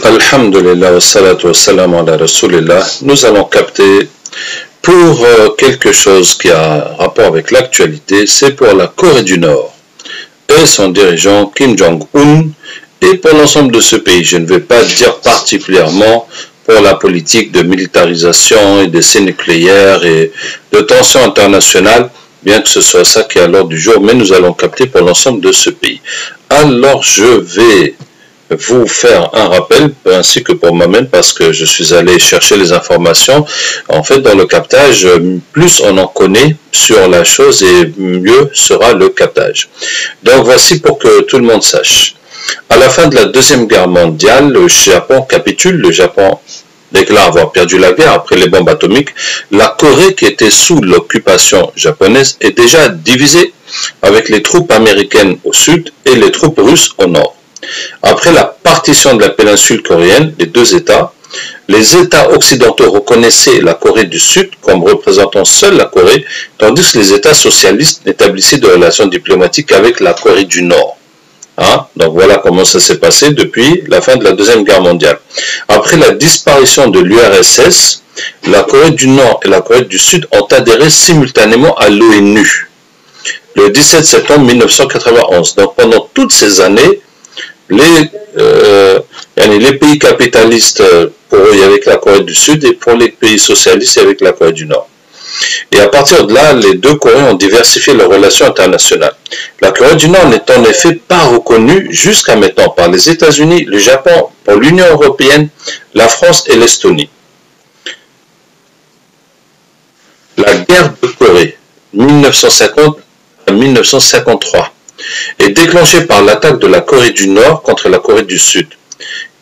Alhamdulillah wa salatu wa salam ala Rasulillah. Nous allons capter pour quelque chose qui a rapport avec l'actualité, c'est pour la Corée du Nord et son dirigeant Kim Jong-un et pour l'ensemble de ce pays. Je ne vais pas dire particulièrement pour la politique de militarisation et d'essais nucléaires et de tensions internationales, bien que ce soit ça qui est à l'ordre du jour, mais nous allons capter pour l'ensemble de ce pays. Alors je vais vous faire un rappel, ainsi que pour moi-même, parce que je suis allé chercher les informations. En fait, dans le captage, plus on en connaît sur la chose et mieux sera le captage. Donc voici pour que tout le monde sache. À la fin de la Deuxième Guerre mondiale, le Japon capitule, le Japon déclare avoir perdu la guerre après les bombes atomiques. La Corée, qui était sous l'occupation japonaise, est déjà divisée avec les troupes américaines au sud et les troupes russes au nord. Après la partition de la péninsule coréenne, les deux États, les États occidentaux reconnaissaient la Corée du Sud comme représentant seule la Corée, tandis que les États socialistes n'établissaient de relations diplomatiques avec la Corée du Nord. Donc voilà comment ça s'est passé depuis la fin de la Deuxième Guerre mondiale. Après la disparition de l'URSS, la Corée du Nord et la Corée du Sud ont adhéré simultanément à l'ONU le 17 septembre 1991. Donc pendant toutes ces années, les pays capitalistes, pour eux, il y avait avec la Corée du Sud, et pour les pays socialistes, il y avait avec la Corée du Nord. Et à partir de là, les deux Corées ont diversifié leurs relations internationales. La Corée du Nord n'est en effet pas reconnue jusqu'à maintenant par les États-Unis, le Japon, pour l'Union européenne, la France et l'Estonie. La guerre de Corée, 1950 à 1953, est déclenchée par l'attaque de la Corée du Nord contre la Corée du Sud.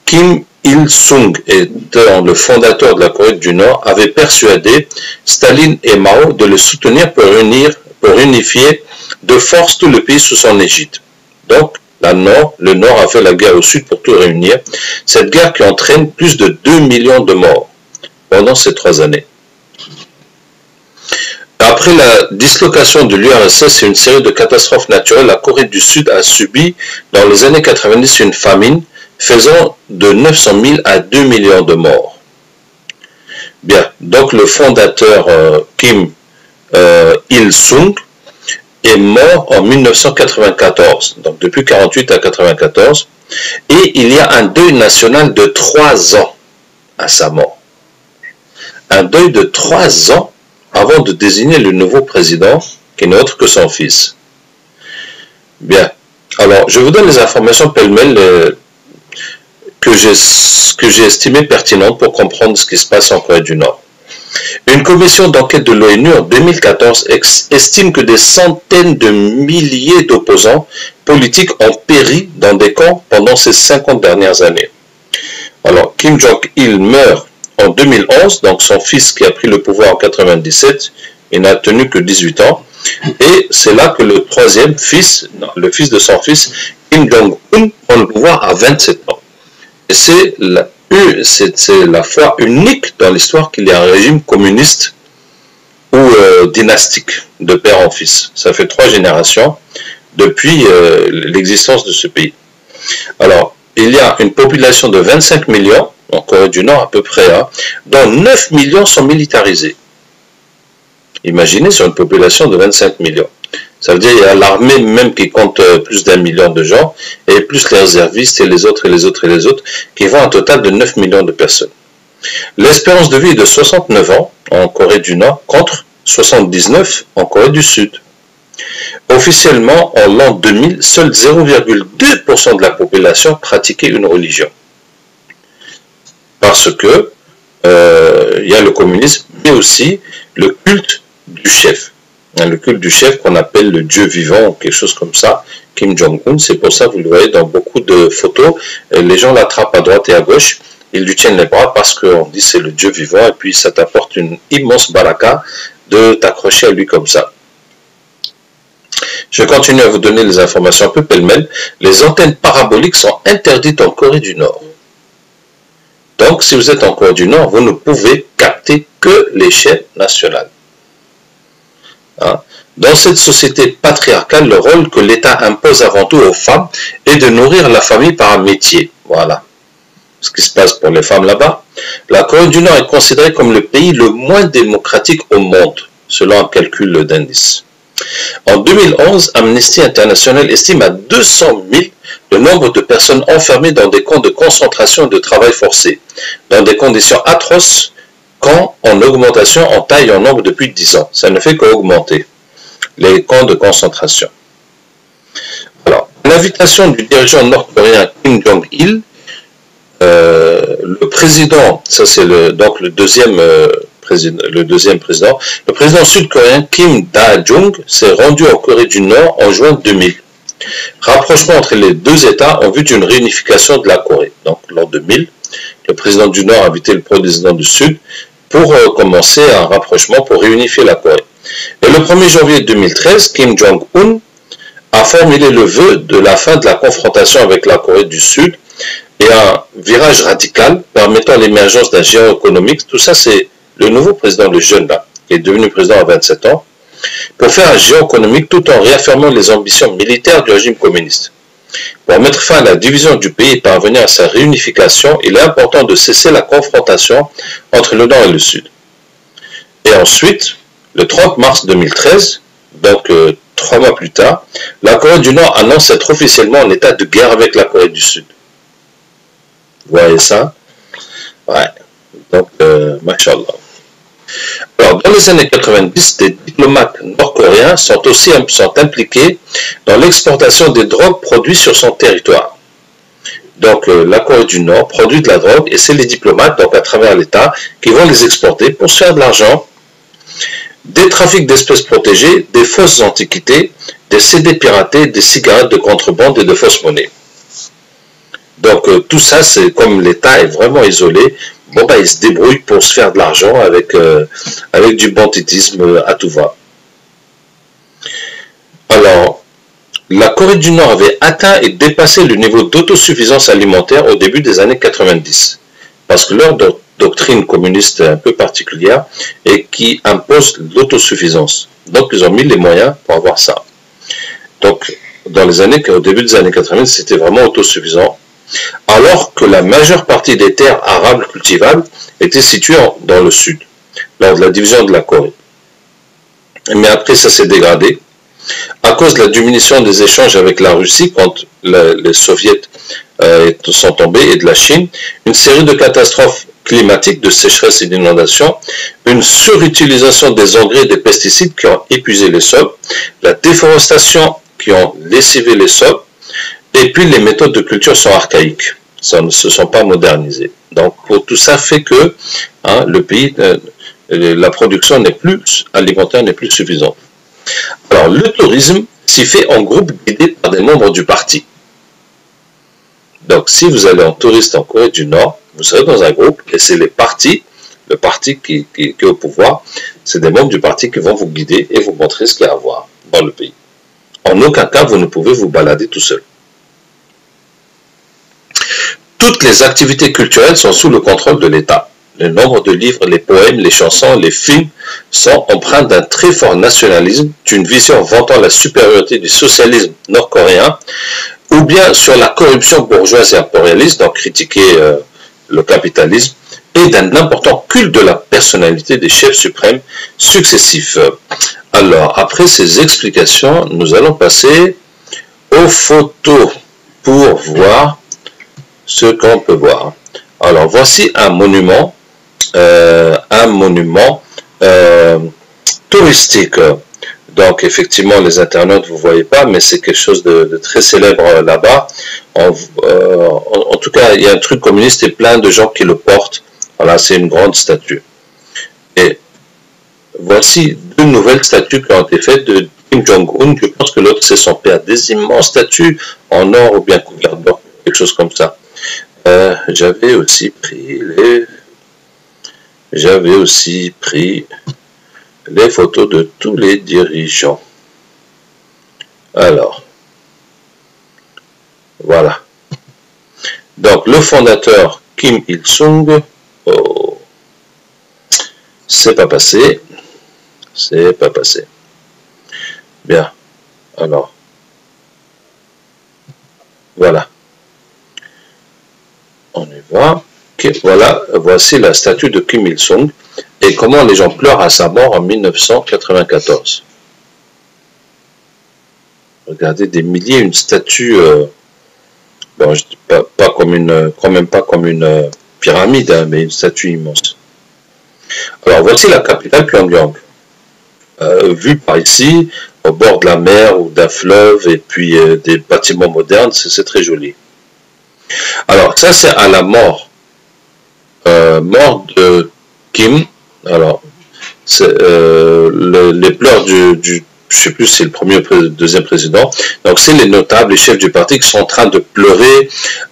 Kim Il-sung, étant le fondateur de la Corée du Nord, avait persuadé Staline et Mao de le soutenir pour unifier de force tout le pays sous son égide. Donc, le Nord a fait la guerre au Sud pour tout réunir. Cette guerre qui entraîne plus de 2 millions de morts pendant ces 3 années. Après la dislocation de l'URSS et une série de catastrophes naturelles, la Corée du Sud a subi dans les années 90 une famine faisant de 900 000 à 2 millions de morts. Bien, donc le fondateur Kim Il-sung est mort en 1994, donc depuis 1948 à 1994, et il y a un deuil national de 3 ans à sa mort. Un deuil de 3 ans avant de désigner le nouveau président, qui n'est autre que son fils. Bien, alors je vous donne les informations pêle-mêle que j'ai estimées pertinentes pour comprendre ce qui se passe en Corée du Nord. Une commission d'enquête de l'ONU en 2014 estime que des centaines de milliers d'opposants politiques ont péri dans des camps pendant ces 50 dernières années. Alors, Kim Jong-il meurt en 2011, donc son fils qui a pris le pouvoir en 1997, il n'a tenu que 18 ans, et c'est là que le troisième fils, le fils de son fils, Kim Jong-un, prend le pouvoir à 27 ans. Et c'est la fois unique dans l'histoire qu'il y a un régime communiste ou dynastique, de père en fils. Ça fait 3 générations depuis l'existence de ce pays. Alors, il y a une population de 25 millions, en Corée du Nord à peu près, dont 9 millions sont militarisés. Imaginez sur une population de 25 millions. Ça veut dire qu'il y a l'armée même qui compte plus d'1 million de gens, et plus les réservistes et les autres et les autres et les autres, qui vont un total de 9 millions de personnes. L'espérance de vie est de 69 ans en Corée du Nord contre 79 en Corée du Sud. Officiellement, en l'an 2000, seul 0,2% de la population pratiquait une religion. Parce que il y a le communisme, mais aussi le culte du chef. Le culte du chef qu'on appelle le Dieu vivant, ou quelque chose comme ça, Kim Jong-un. C'est pour ça que vous le voyez dans beaucoup de photos, les gens l'attrapent à droite et à gauche, ils lui tiennent les bras parce qu'on dit c'est le Dieu vivant, et puis ça t'apporte une immense baraka de t'accrocher à lui comme ça. Je continue à vous donner les informations un peu pêle-mêle. Les antennes paraboliques sont interdites en Corée du Nord. Donc, si vous êtes en Corée du Nord, vous ne pouvez capter que les chaînes nationales. Dans cette société patriarcale, le rôle que l'État impose avant tout aux femmes est de nourrir la famille par un métier. Voilà. ce qui se passe pour les femmes là-bas, la Corée du Nord est considérée comme le pays le moins démocratique au monde, selon un calcul d'indice. En 2011, Amnesty International estime à 200 000 le nombre de personnes enfermées dans des camps de concentration et de travail forcé, dans des conditions atroces, camps en augmentation en taille et en nombre depuis 10 ans. Ça ne fait qu'augmenter, les camps de concentration. Alors, l'invitation du dirigeant nord-coréen Kim Jong-il, le président, ça c'est donc le deuxième président, le président sud-coréen Kim Da-jung s'est rendu en Corée du Nord en juin 2000. Rapprochement entre les deux États en vue d'une réunification de la Corée. Donc, l'an 2000, le président du Nord a invité le président du Sud pour commencer un rapprochement pour réunifier la Corée. Et le 1er janvier 2013, Kim Jong-un a formulé le vœu de la fin de la confrontation avec la Corée du Sud et un virage radical permettant l'émergence d'un géant économique. Tout ça, c'est le nouveau président, le jeune là, qui est devenu président à 27 ans, pour faire un géant économique tout en réaffirmant les ambitions militaires du régime communiste. Pour mettre fin à la division du pays et parvenir à sa réunification, il est important de cesser la confrontation entre le Nord et le Sud. Et ensuite, le 30 mars 2013, donc 3 mois plus tard, la Corée du Nord annonce être officiellement en état de guerre avec la Corée du Sud. Vous voyez ça? Ouais. Donc, mashallah. Alors, dans les années 90, des diplomates nord-coréens sont impliqués dans l'exportation des drogues produites sur son territoire. Donc, la Corée du Nord produit de la drogue et c'est les diplomates, donc à travers l'État, qui vont les exporter pour se faire de l'argent. Des trafics d'espèces protégées, des fausses antiquités, des CD piratés, des cigarettes de contrebande et de fausses monnaies. Donc, tout ça, c'est comme l'État est vraiment isolé. Bon, bah, ils se débrouillent pour se faire de l'argent avec du banditisme à tout va. Alors, la Corée du Nord avait atteint et dépassé le niveau d'autosuffisance alimentaire au début des années 90, parce que leur doctrine communiste est un peu particulière et qui impose l'autosuffisance. Donc, ils ont mis les moyens pour avoir ça. Donc, au début des années 90, c'était vraiment autosuffisant, alors que la majeure partie des terres arables cultivables étaient situées dans le sud, lors de la division de la Corée. Mais après, ça s'est dégradé. À cause de la diminution des échanges avec la Russie, quand les soviets sont tombés, et de la Chine, une série de catastrophes climatiques, de sécheresse et d'inondations, une surutilisation des engrais et des pesticides qui ont épuisé les sols, la déforestation qui ont lessivé les sols, et puis les méthodes de culture sont archaïques, ça ne se sont pas modernisées. Donc pour tout ça fait que le pays, la production alimentaire n'est plus suffisante. Alors le tourisme s'y fait en groupe guidé par des membres du parti. Donc si vous allez en touriste en Corée du Nord, vous serez dans un groupe et c'est le parti qui est au pouvoir, c'est des membres du parti qui vont vous guider et vous montrer ce qu'il y a à voir dans le pays. En aucun cas vous ne pouvez vous balader tout seul. Toutes les activités culturelles sont sous le contrôle de l'État. Le nombre de livres, les poèmes, les chansons, les films sont empreints d'un très fort nationalisme, d'une vision vantant la supériorité du socialisme nord-coréen, ou bien sur la corruption bourgeoise et impérialiste, donc critiquer le capitalisme, et d'un important culte de la personnalité des chefs suprêmes successifs. Alors, après ces explications, nous allons passer aux photos pour voir ce qu'on peut voir. Alors, voici un monument touristique. Donc, effectivement, les internautes, vous ne voyez pas, mais c'est quelque chose de très célèbre là-bas. En tout cas, il y a un truc communiste et plein de gens qui le portent. Voilà, c'est une grande statue. Et voici deux nouvelles statues qui ont été faites de Kim Jong-un. Je pense que l'autre, c'est son père. Des immenses statues en or ou bien couvertes d'or, quelque chose comme ça. J'avais aussi pris les photos de tous les dirigeants. Alors, voilà. Donc, le fondateur Kim Il-sung, oh, c'est pas passé. Bien. Alors, voilà. On y va. Voilà, voici la statue de Kim Il-sung et comment les gens pleurent à sa mort en 1994. Regardez, des milliers, une statue, bon, je dis pas comme une, quand même pas comme une pyramide, hein, mais une statue immense. Alors voici la capitale Pyongyang, vue par ici, au bord de la mer ou d'un fleuve, et puis des bâtiments modernes, c'est très joli. Alors ça c'est à la mort, mort de Kim. Alors les pleurs du je sais plus si c'est le premier ou le deuxième président. Donc c'est les notables, les chefs du parti qui sont en train de pleurer,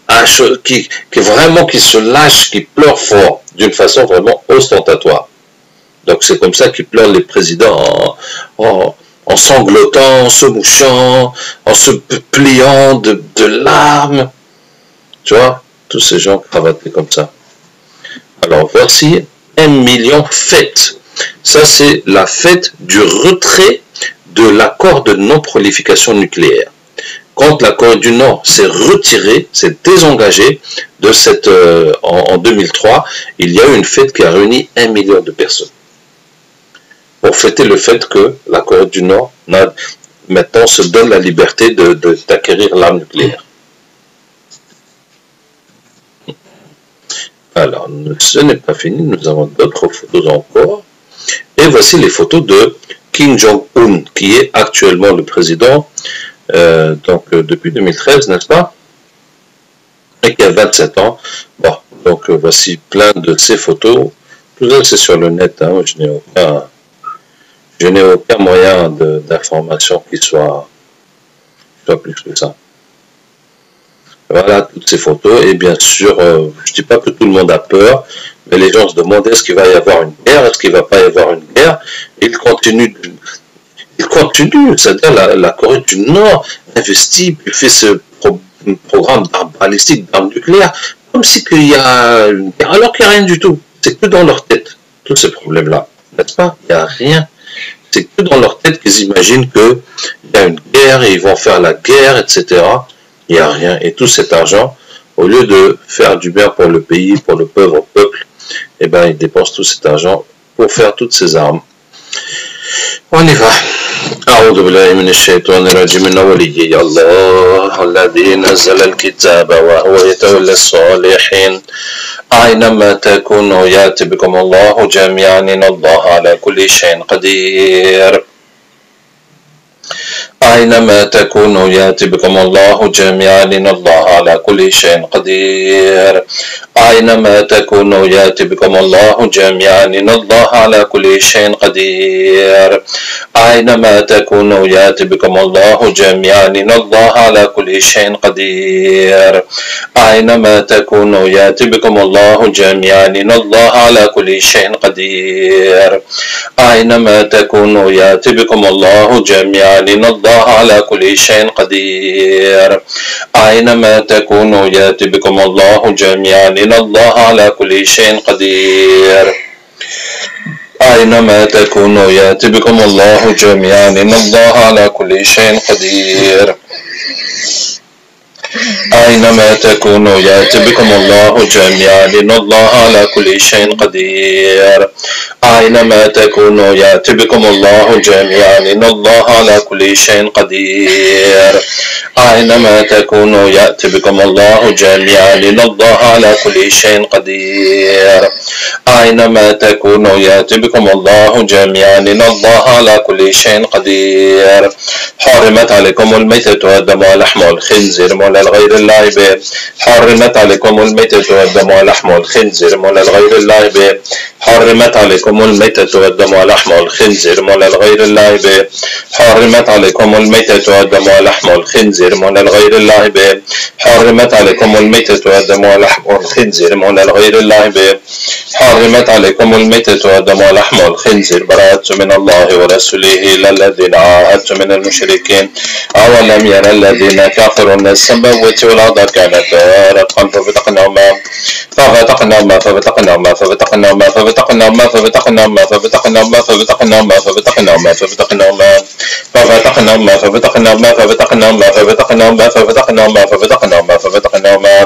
qui se lâchent, qui pleurent fort, d'une façon vraiment ostentatoire. Donc c'est comme ça qu'ils pleurent les présidents en sanglotant, en se mouchant, en se pliant de larmes. Tu vois, tous ces gens cravatés comme ça. Alors voici 1 million fêtes. Ça c'est la fête du retrait de l'accord de non-prolifération nucléaire. Quand la Corée du Nord s'est retirée, s'est désengagée de cette, en 2003, il y a eu une fête qui a réuni 1 million de personnes. Pour fêter le fait que la Corée du Nord maintenant se donne la liberté d'acquérir l'arme nucléaire. Alors, ce n'est pas fini, nous avons d'autres photos encore. Et voici les photos de Kim Jong-un, qui est actuellement le président, depuis 2013, n'est-ce pas? Et qui a 27 ans. Bon, donc voici plein de ces photos. Tout ça, c'est sur le net, hein, je n'ai aucun moyen d'information qui soit plus que ça. Voilà toutes ces photos, et bien sûr, je ne dis pas que tout le monde a peur, mais les gens se demandent est-ce qu'il va y avoir une guerre, est-ce qu'il ne va pas y avoir une guerre. Il continue, c'est-à-dire la Corée du Nord investit, il fait ce programme d'armes balistiques, d'armes nucléaires, comme si qu'il y a une guerre, alors qu'il n'y a rien du tout. C'est que dans leur tête, tous ces problèmes-là, n'est-ce pas? Il n'y a rien. C'est que dans leur tête qu'ils imaginent qu'il y a une guerre et ils vont faire la guerre, etc. Il n'y a rien. Et tout cet argent, au lieu de faire du bien pour le pays, pour le pauvre peuple, eh ben, ils dépensent tout cet argent pour faire toutes ces armes. On y va. أعوذ بالله من الشيطان الرجيم إن وليي الله الذي نزل الكتاب وهو يتولى الصالحين أينما تكونوا يأتي بكم الله جميعا إن الله على كل شيء قدير أينما تكونوا يأتي بكم الله جميعا إن الله على كل شيء قدير أينما تكونوا يأتي بكم الله جميعا إن الله على كل شيء قدير أينما تكونوا يأتي بكم الله جميعا إن الله على كل شيء قدير أينما تكونوا يأتي بكم الله جميعا إن الله على كل شيء قدير أينما تكونوا يأتي بكم الله جميعا إن الله على كل شيء قدير أينما تكونوا يأتي بكم الله جميعا إن الله على كل شيء قدير أينما تكونوا يأتي بكم الله جميعا إن الله على كل شيء قدير أينما تكونوا يأتي بكم الله جميعا إن الله على كل شيء قدير أينما تكونوا يأتي بكم الله جميعا إن الله على كل شيء قدير أينما تكونوا يأتي بكم الله جميعا إن الله على كل شيء قدير أينما تكونوا يأتي بكم الله جميعا إن الله على كل شيء قدير حرمت عليكم الميتة والدم ولحم الخنزير مولى الغير الله به حرمت عليكم الميتة والدم ولحم الخنزير مولى الغير الله به حرمت عليكم الميتة والدم ولحم الخنزير مولى الغير الله به حرمت عليكم الميتة والدم ولحم الخنزير مولى الغير الله به حرمت عليكم الميتة والدم ولحم الخنزير مولى الغير الله به حرمت عليكم الميتة والدم ولحم الخنزير براءة من الله ورسوله إلى الذين عاهدتم من المشركين أولم يرى الذين كفروا أن السماوات والأرض كانتا رتقا ففتقناهما ففتقناهما ففتقناهما ففتقناهما ففتقناهما ففتقناهما ففتقناهما ففتقناهما ففتقناهما ففتقناهما ففتقناهما ففتقناهما ففتقناهما ففتقناهما ففتقناهما ففتقناهما ففتقناهما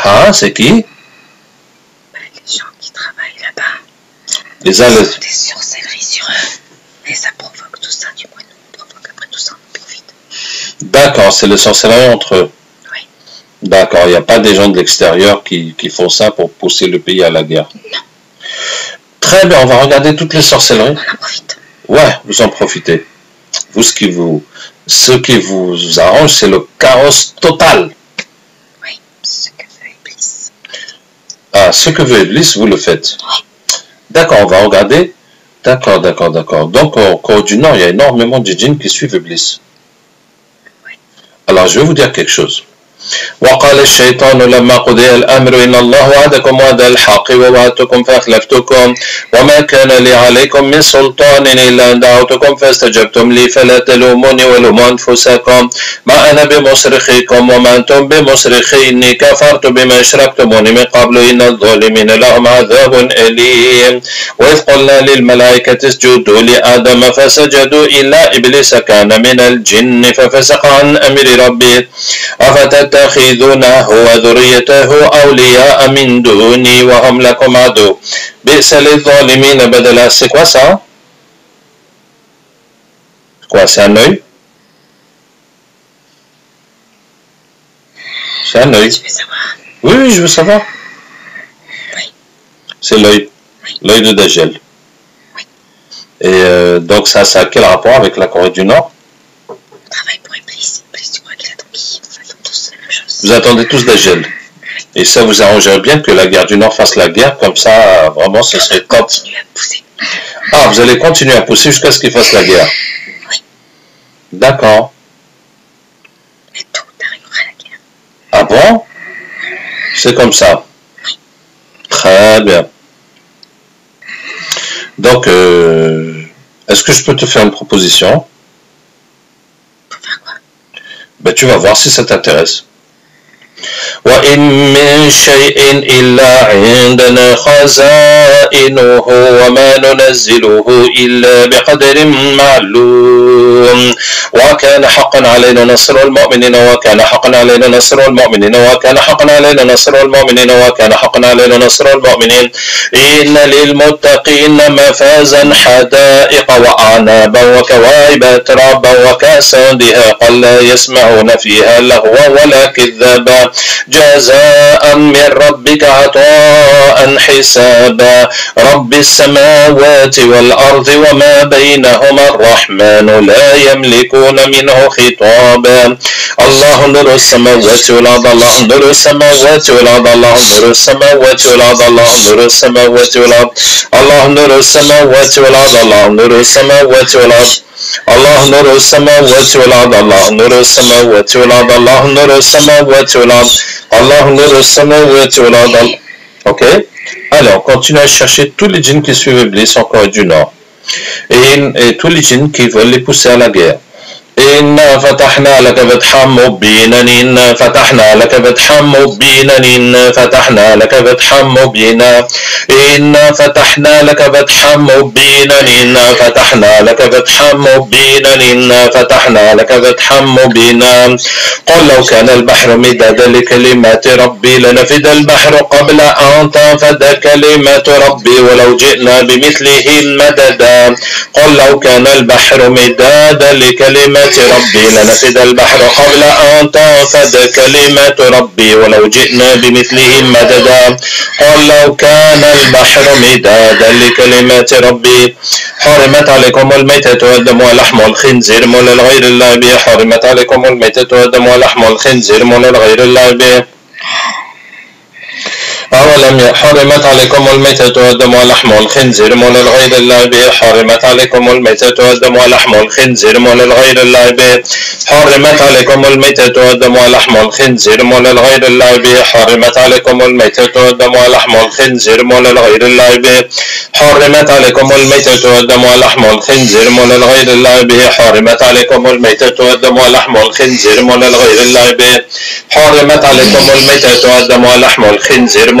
Ah, c'est qui? Les gens qui travaillent là-bas. Les Ils ont des sorcelleries sur eux. Et ça provoque tout ça, du moins nous on provoque après tout ça, on profite. D'accord, c'est le sorcellerie entre eux. Oui. D'accord, il n'y a pas des gens de l'extérieur qui font ça pour pousser le pays à la guerre. Non. Très bien, on va regarder toutes les sorcelleries. On en profite. Ouais, vous en profitez. Vous, ce qui vous arrange, c'est le chaos total. Oui, ce que veut Iblis. Ah, ce que veut Iblis, vous le faites. Oui. D'accord, on va regarder. D'accord. Donc, au Corée du Nord, il y a énormément de djinns qui suivent Iblis. Oui. Alors, je vais vous dire quelque chose. وقال الشيطان لما قضي الأمر إن الله وعدكم وعد الحق ووعدتكم فأخلفتكم وما كان لي عليكم من سلطان إلا أن دعوتكم فاستجبتم لي فلا تلوموني ولوموا أنفسكم ما أنا بمصرخكم وما أنتم بمصرخي إني كفرت بما أشركتموني من قبل إن الظالمين لهم عذاب أليم وإذ قلنا للملائكة اسجدوا لآدم فسجدوا إلا إبليس كان من الجن ففسق عن أمر ربه أفتتخذونه وذريته أولياء من دوني وهم لكم عدو بئس للظالمين بدلا. C'est quoi ça? Quoi, c'est un œil? C'est un œil. Tu veux savoir? Oui, je veux savoir. Oui. C'est l'œil. Oui. L'œil de Dajjal. Oui. Et donc ça a quel rapport avec la Corée du Nord? On travaille pour Iblis. Iblis, tu crois qu'il attend qui? On attend tous la même chose. Vous attendez tous Dajjal. Et ça vous arrangerait bien que la guerre du Nord fasse la guerre, comme ça, vraiment, ce serait top. Continue à pousser. Ah, vous allez continuer à pousser jusqu'à ce qu'il fasse la guerre. Oui. D'accord. Mais tôt ou tard, il y aura la guerre. Ah bon? C'est comme ça. Oui. Très bien. Donc, est-ce que je peux te faire une proposition? Pour faire quoi? Ben, tu vas voir si ça t'intéresse. وإن من شيء إلا عندنا خزائنه وما ننزله إلا بقدر معلوم وكان حقا علينا نصر المؤمنين وكان حقا علينا نصر المؤمنين وكان حقا علينا نصر المؤمنين وكان حقا علينا نصر المؤمنين إن للمتقين مفازا حدائق وأعنابا وكواعب ترابا وكأسا دهاقا لا يسمعون فيها لغوا ولا كذابا جزاء من ربك عطاء حسابا رب السماوات والأرض وما بينهما الرحمن لا يملكون منه خطابا الله نور السماوات والأرض الله نور السماوات والأرض الله نور السماوات والأرض الله نور السماوات والأرض الله نور السماوات والأرض الله نور السماوات والأرض الله نور السماوات والأرض الله نور السماوات والأرض الله نور السماوات والأرض الله نور السماوات والأرض. Ok? Alors, continue à chercher tous les djinns qui suivent Iblis en Corée du Nord. Et tous les djinns qui veulent les pousser à la guerre. إنا فتحنا لك فتحا مبينا إنا فتحنا لك فتحا مبينا إنا فتحنا لك فتحا مبينا إنا فتحنا لك فتحا مبينا إنا فتحنا لك فتحا مبينا إنا فتحنا لك فتحا مبينا قل لو كان البحر مدادا لكلمات ربي لنفد البحر قبل أن تنفد كلمات ربي ولو جئنا بمثله مددا قل لو كان البحر مدادا لكلمات ربي لنفد البحر قبل أن تنفد كلمات ربي ولو جئنا بمثله مددا قل لو كان البحر مدادا لكلمات ربي حرمت عليكم الميتة والدم ولحم الخنزير مولى لغير الله به حرمت عليكم الميتة والدم ولحم الخنزير مولى لغير الله به أولم حرمت عليكم الميتة والدم ولحم الخنزير مولى لغير الله به حرمت عليكم الميتة والدم ولحم الخنزير مولى لغير الله به حرمت عليكم الميتة والدم ولحم الخنزير مولى لغير الله به حرمت عليكم الميتة والدم ولحم الخنزير مولى لغير الله به حرمت عليكم الميتة والدم ولحم الخنزير مولى لغير الله به حرمت عليكم الميتة والدم ولحم الخنزير مولى لغير الله به حرمت عليكم الميتة والدم ولحم الخنزير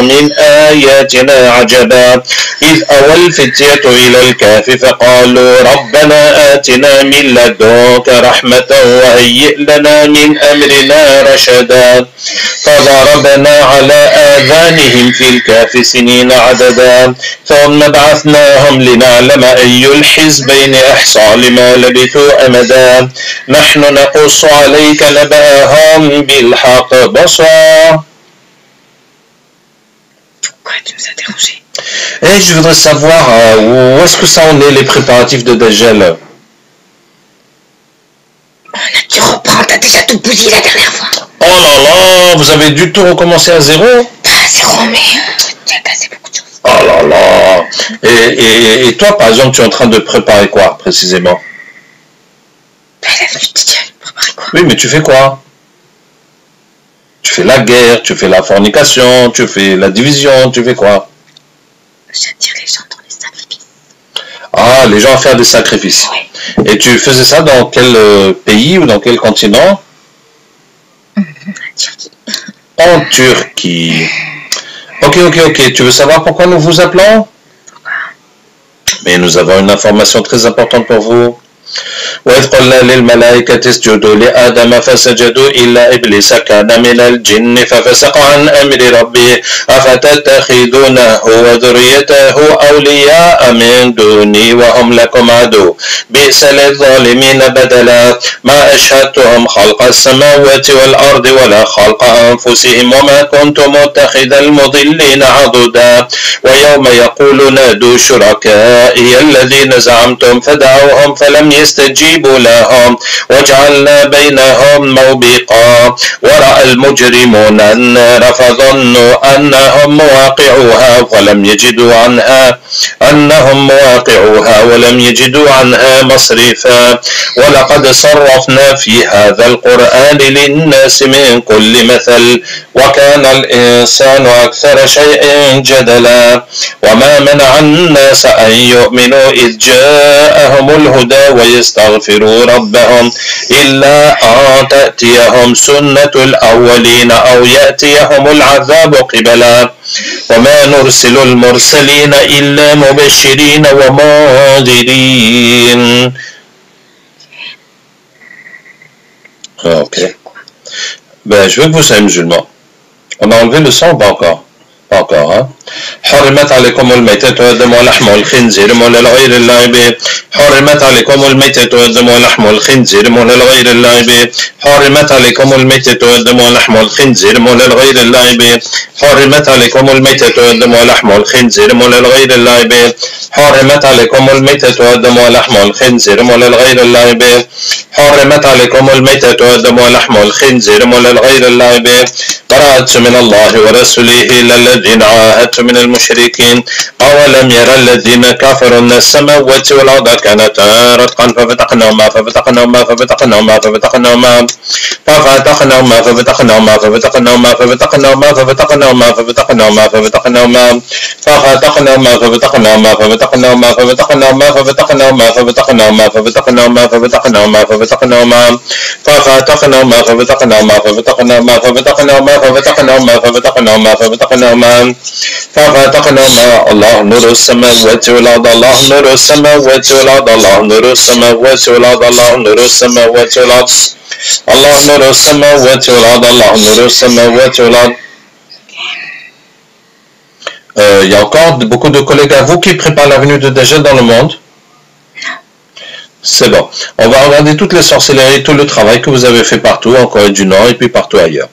من آياتنا عجبا إذ أوى الفتية إلى الكهف فقالوا ربنا آتنا من لدنك رحمة وهيئ لنا من أمرنا رشدا فضربنا على آذانهم في الكهف سنين عددا ثم بعثناهم لنعلم أي الحزبين أحصى لما لبثوا أمدا نحن نقص عليك نبأهم بالحق بصرا. Pourquoi tu nous as dérangé? Et je voudrais savoir où est-ce que ça en est les préparatifs de dégel. On a dû reprendre, t'as déjà tout bousillé la dernière fois. Oh là là, vous avez dû tout recommencer à zéro? Pas à zéro, mais tu as cassé beaucoup de choses. Oh là là. Et toi, par exemple, tu es en train de préparer quoi, précisément? La venue de Dieu, préparer quoi? Oui, mais tu fais quoi? Tu fais la guerre, tu fais la fornication, tu fais la division, tu fais quoi? J'attire les gens dans les sacrifices. Ah, les gens à faire des sacrifices. Oui. Et tu faisais ça dans quel pays ou dans quel continent? En Turquie. En Turquie. Ok. Tu veux savoir pourquoi nous vous appelons? Pourquoi? Mais nous avons une information très importante pour vous. وإذ قلنا للملائكة اسجدوا لآدم فسجدوا إلا إبليس كان من الجن ففسق عن أمر ربه أفتتخذونه وذريته أولياء من دوني وهم لكم عدو بئس للظالمين بدلا ما أشهدتهم خلق السماوات والأرض ولا خلق أنفسهم وما كنت متخذ المضلين عضدا ويوم يقول نادوا شركائي الذين زعمتم فدعوهم فلم يستجيبوا لهم وجعلنا بينهم موبقا ورأى المجرمون النار فظنوا أنهم مواقعوها ولم يجدوا عنها مصرفا ولقد صرفنا في هذا القرآن للناس من كل مثل وكان الإنسان أكثر شيء جدلا وما منع الناس أن يؤمنوا إذ جاءهم الهدى ويستغفروا ربهم إلا أن تأتيهم سنة الأولين أو يأتيهم العذاب قبلا وما نرسل المرسلين إلا مبشرين ومنذرين. Ok. Ben, je veux que vous soyez musulmans. On a enlevé le sang ou pas encore? Pas encore, hein? حرمت عليكم الميتة والدم ولحم الخنزير ولغير الله به حرمت عليكم الميتة والدم ولحم الخنزير ولغير الله به حرمت عليكم الميتة والدم ولحم الخنزير ولغير الله به حرمت عليكم الميتة والدم ولحم الخنزير ولغير الله به حرمت عليكم الميتة والدم ولحم الخنزير ولغير الله به حرمت عليكم الميتة والدم ولحم الخنزير ولغير الله به براءة من الله ورسوله إلى الذين عاهدتم من المشركين أولم يرى الذين كفروا أن السماوات والأرض كانتا رتقا ففتقناهما الله نور السماوات والأرض الله نور السماوات والأرض الله نور السماوات والأرض الله نور السماوات والأرض الله نور السماوات والأرض الله نور السماوات والأرض. Il y a encore beaucoup de collègues à vous qui préparent la venue de Dajjal dans le monde? C'est bon. On va regarder toutes les sorcelleries, tout le travail que vous avez fait partout, en Corée du Nord et puis partout ailleurs.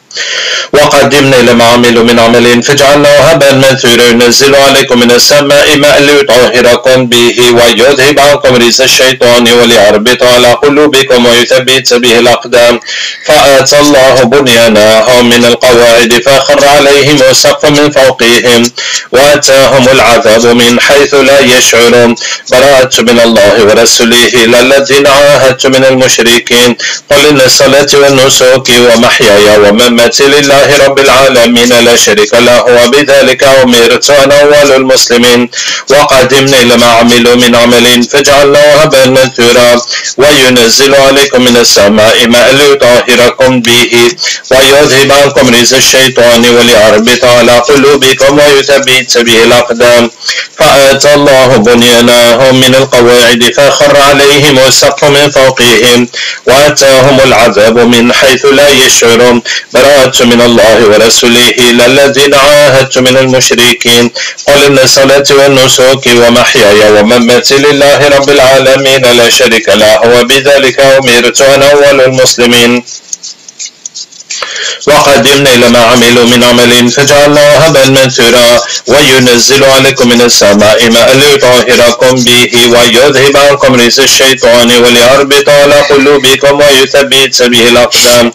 وقدمنا إلى ما عملوا من عمل فجعلناه هباء منثورا ينزل عليكم من السماء ماء ليطهركم به ويذهب عنكم رجس الشيطان وليربط على قلوبكم ويثبت به الأقدام فآتى الله بنيانهم من القواعد فخر عليهم السقف من فوقهم وأتاهم العذاب من حيث لا يشعرون براءة من الله ورسوله إلى الذين عاهدت من المشركين قل إن صلاتي ونسكي ومحياي ومماتي لله رب العالمين لا شريك له وبذلك أمرت وأنا أول المسلمين وقدمنا إلى ما عملوا من عمل فجعلناه هباء منثورا وينزل عليكم من السماء ماء ليطهركم به ويذهب عنكم رجز الشيطان وليربط على قلوبكم ويثبت به الأقدام فأتى الله بنيانهم من القواعد فخر عليهم السقف من فوقهم وأتاهم العذاب من حيث لا يشعرون براءة من الله ورسوله إلى الذين عاهدت من المشركين قل إن صلاتي ونسكي ومحياي ومماتي لله رب العالمين لا شريك له وبذلك أمرت وأنا أول المسلمين وقدمنا إلى ما عملوا من عمل فجعلناه هباء منثورا وينزل عليكم من السماء ماء ليطهركم به ويذهب عنكم رجز الشيطان وليربط على قلوبكم ويثبت به الأقدام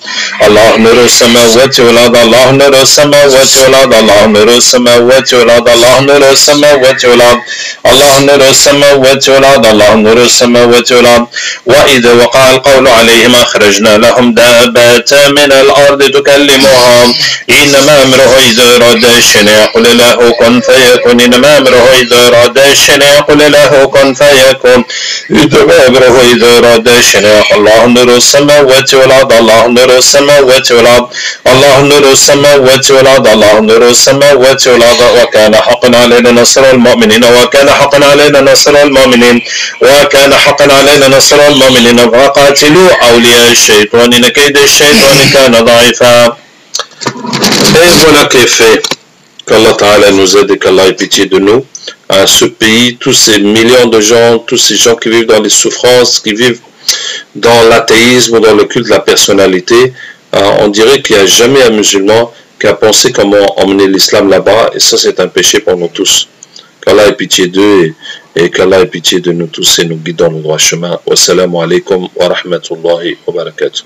الله نور السماوات والأرض الله نور السماوات والأرض الله نور السماوات والأرض الله نور السماوات والأرض الله نور السماوات والأرض الله نور السماوات والأرض وإذا وقع القول عليهم أخرجنا لهم دابة من الأرض تكلمهم إنما أمره إذا أراد شيئا يقول له كن فيكون إنما أمره إذا أراد شيئا يقول له كن فيكون إنما أمره إذا أراد شيئا الله نور السماوات والأرض الله نور السماوات والأرض الله نور السماوات والأرض الله نور السماوات والأرض وكان حقا علينا نصر المؤمنين وكان حقا علينا نصر المؤمنين وكان حقا علينا نصر المؤمنين وقاتلوا أولياء الشيطان إن كيد الشيطان كان ضعيفا. Et voilà qui est fait. Qu'Allah Ta'ala nous aide et qu'Allah ait pitié de nous. À ce pays, tous ces millions de gens, tous ces gens qui vivent dans les souffrances, qui vivent dans l'athéisme ou dans le culte de la personnalité, on dirait qu'il n'y a jamais un musulman qui a pensé comment emmener l'islam là-bas. Et ça, c'est un péché pour nous tous. Qu'Allah ait pitié d'eux et qu'Allah ait pitié de nous tous et nous guide dans le droit chemin. Wassalamu alaikum wa rahmatullahi wa barakatuh.